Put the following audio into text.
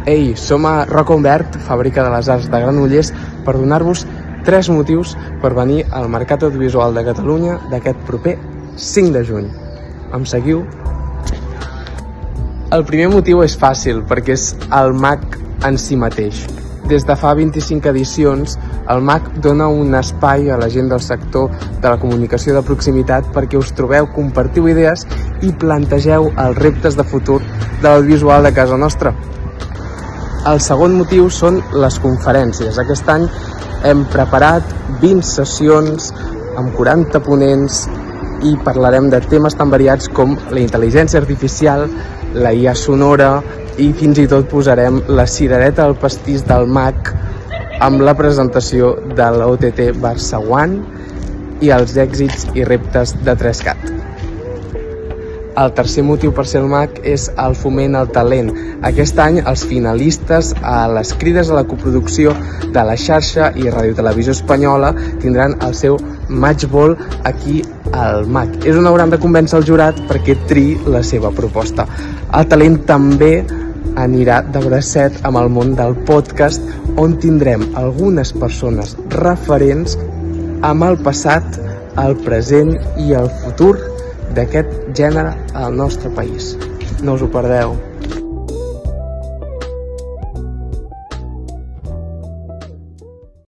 Ei, som a Roca Humbert, fàbrica de les arts de Granollers, per donar-vos 3 motius per venir al Mercat Audiovisual de Catalunya d'aquest proper 5 de juny. Em seguiu? El primer motiu és fàcil, perquè és el MAC en si mateix. Des de fa 25 edicions, el MAC dona un espai a la gent del sector de la comunicació de proximitat perquè us trobeu, compartiu idees i plantegeu els reptes de futur de l'audiovisual de casa nostra. El segon motiu són les conferències. Aquest any hem preparat 20 sessions amb 40 ponents i parlarem de temes tan variats com la intel·ligència artificial, la IA sonora i fins i tot posarem la cirereta al pastís del MAC amb la presentació de l'OTT Barça One i els èxits i reptes de 3CAT. El tercer motiu per ser el MAC és el foment al talent. Aquest any els finalistes a les crides a la coproducció de la xarxa i Ràdio Televisió Espanyola tindran el seu matchball aquí al MAC. És on hauran de convèncer el jurat perquè triï la seva proposta. El talent també anirà de bracet amb el món del podcast, on tindrem algunes persones referents amb el passat, el present i el futur d'aquest gènere al nostre país. No us ho perdeu.